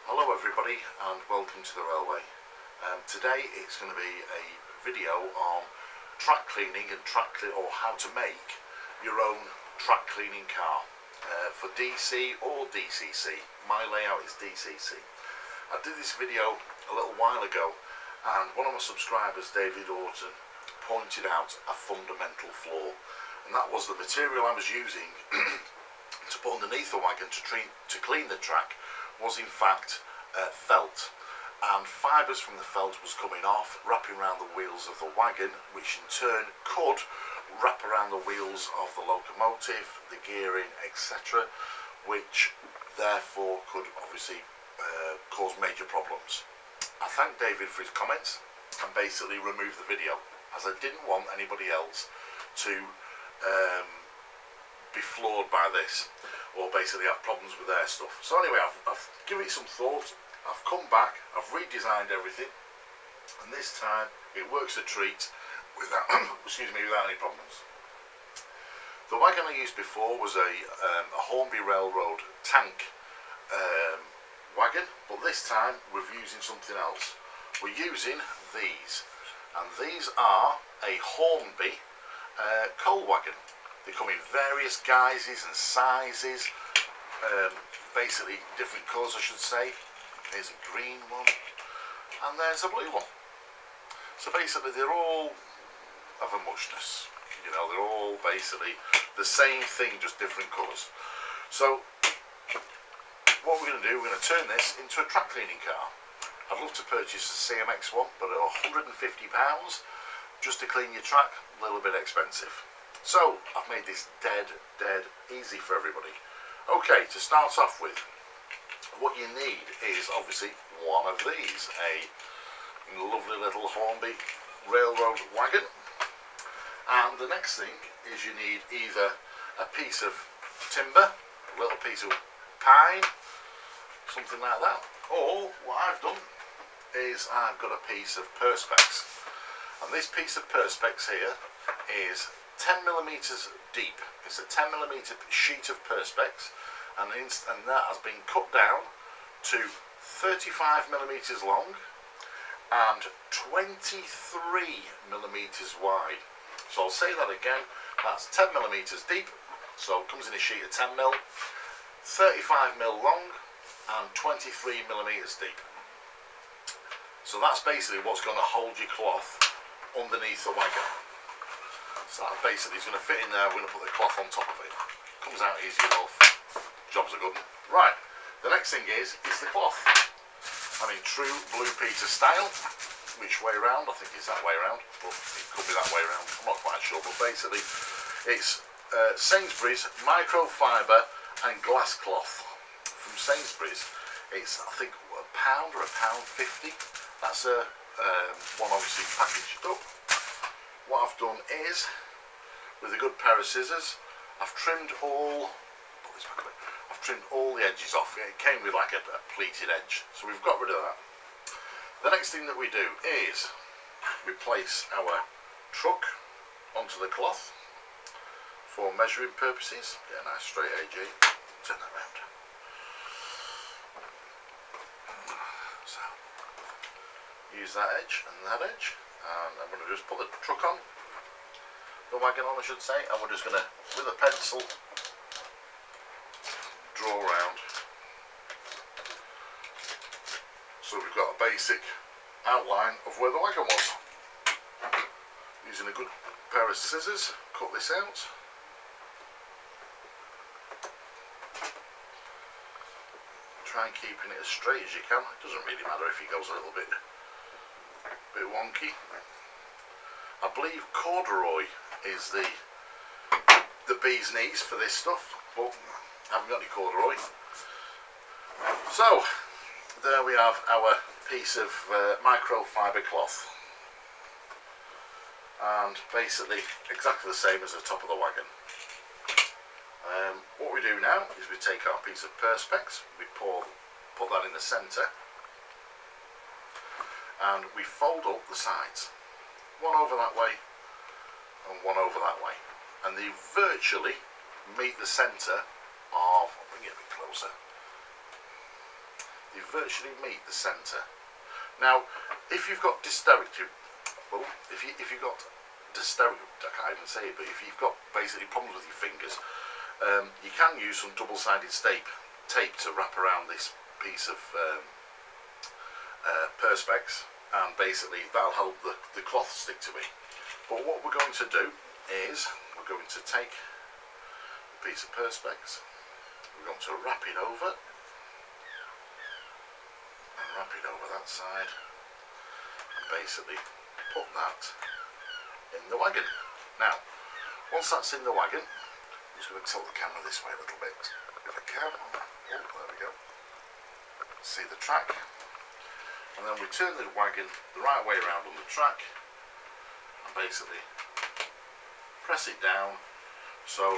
Hello everybody and welcome to the railway. Today it's going to be a video on track cleaning and or how to make your own track cleaning car for DC or DCC. My layout is DCC. I did this video a little while ago and one of my subscribers, David Orton, pointed out a fundamental flaw, and that was the material I was using to put underneath the wagon to clean the track was in fact felt, and fibres from the felt was coming off, wrapping around the wheels of the wagon, which in turn could wrap around the wheels of the locomotive, the gearing, etc., which therefore could obviously cause major problems. I thank David for his comments and basically removed the video, as I didn't want anybody else to be floored by this or basically have problems with their stuff. So anyway, I've given it some thought, I've come back, I've redesigned everything, and this time it works a treat without without any problems. The wagon I used before was a Hornby Railroad tank wagon, but this time we're using something else. We're using these, and these are a Hornby coal wagon. They come in various guises and sizes, basically different colours I should say. Here's a green one and there's a blue one. So basically they're all of a muchness, you know, they're all basically the same thing, just different colours. So what we're going to do, we're going to turn this into a track cleaning car. I'd love to purchase a CMX one, but at £150 just to clean your track, a little bit expensive. So I've made this dead easy for everybody. Okay, to start off with, what you need is obviously one of these, a lovely little Hornby Railroad wagon. And the next thing is you need either a piece of timber, a little piece of pine, something like that, or what I've done is I've got a piece of perspex. And this piece of perspex here is 10mm deep. It's a 10mm sheet of perspex, and that has been cut down to 35mm long and 23mm wide. So I'll say that again, that's 10mm deep, so it comes in a sheet of 10mm, 35mm long and 23mm deep. So that's basically what's going to hold your cloth underneath the wagon. So that basically is going to fit in there. We're going to put the cloth on top of it. Comes out easy enough. Job's a good one. Right, the next thing is the cloth. I mean, true Blue Peter style. Which way round? I think it's that way round, but it could be that way round. I'm not quite sure, but basically it's Sainsbury's microfiber and glass cloth from Sainsbury's. It's, I think, £1 or £1.50. That's a one obviously packaged up. What I've done is, with a good pair of scissors, I've trimmed all the edges off. It came with like a pleated edge, so we've got rid of that. The next thing that we do is we place our truck onto the cloth for measuring purposes. Get a nice straight AG. Turn that round. So use that edge and that edge. And I'm going to just put the truck on, the wagon on I should say, and we're just going to, with a pencil, draw around. So we've got a basic outline of where the wagon was. Using a good pair of scissors, cut this out. Try and keeping it as straight as you can. It doesn't really matter if it goes a little bit wonky. I believe corduroy is the bee's knees for this stuff, but I haven't got any corduroy. So there we have our piece of microfiber cloth, and basically exactly the same as the top of the wagon. What we do now is we take our piece of perspex, we put that in the centre, and we fold up the sides, one over that way and one over that way, and they virtually meet the centre of, I'll bring it a bit closer, they virtually meet the centre. Now, if you've got dysteric, well, if you've got dysteric, I can't even say it, but if you've got basically problems with your fingers, you can use some double-sided tape to wrap around this piece of perspex, and basically that'll help the cloth stick to it. But what we're going to do is we're going to take a piece of perspex, we're going to wrap it over, and wrap it over that side, and basically put that in the wagon. Now, once that's in the wagon, I'm just going to tilt the camera this way a little bit if I can. Oh, there we go. See the track. And then we turn the wagon the right way around on the track and basically press it down. So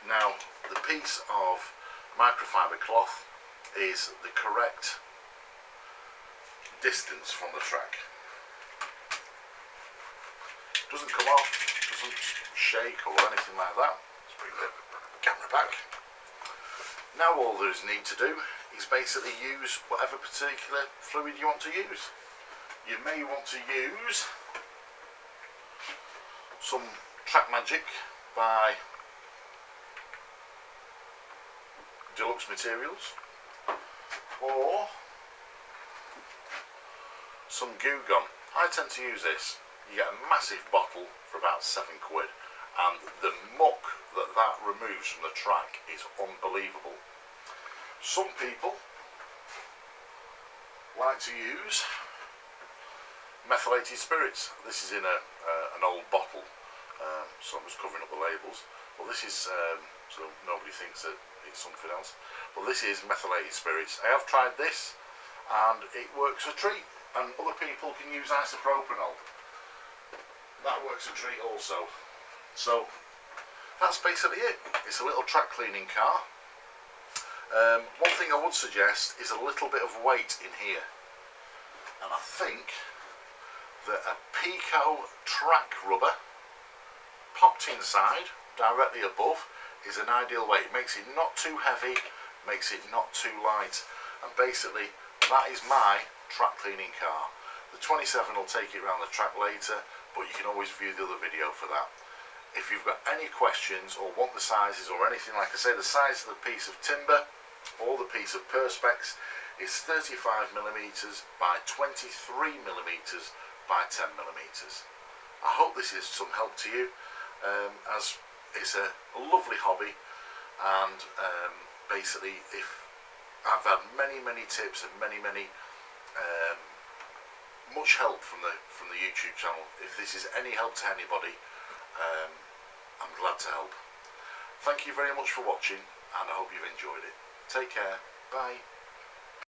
now the piece of microfiber cloth is the correct distance from the track. Doesn't come off, doesn't shake or anything like that. Let's bring the camera back. Now all there is need to do is basically use whatever particular fluid you want to use. You may want to use some Track Magic by Deluxe Materials, or some Goo Gone. I tend to use this. You get a massive bottle for about £7, and the muck that removes from the track is unbelievable. Some people like to use methylated spirits. This is in an old bottle, so I'm just covering up the labels. Well, this is so nobody thinks that it's something else. Well, this is methylated spirits. I have tried this, and it works a treat. And other people can use isopropanol. That works a treat also. So that's basically it. It's a little track cleaning car. One thing I would suggest is a little bit of weight in here, and I think that a Pico track rubber popped inside directly above is an ideal weight. It makes it not too heavy, makes it not too light, and basically that is my track cleaning car. The 27 will take it around the track later, but you can always view the other video for that. If you've got any questions or want the sizes or anything, like I say, the size of the piece of timber or the piece of perspex is 35mm by 23mm by 10mm. I hope this is some help to you, as it's a lovely hobby, and basically if I've had many tips and many much help from the YouTube channel. If this is any help to anybody, I'm glad to help. Thank you very much for watching, and I hope you've enjoyed it. Take care. Bye.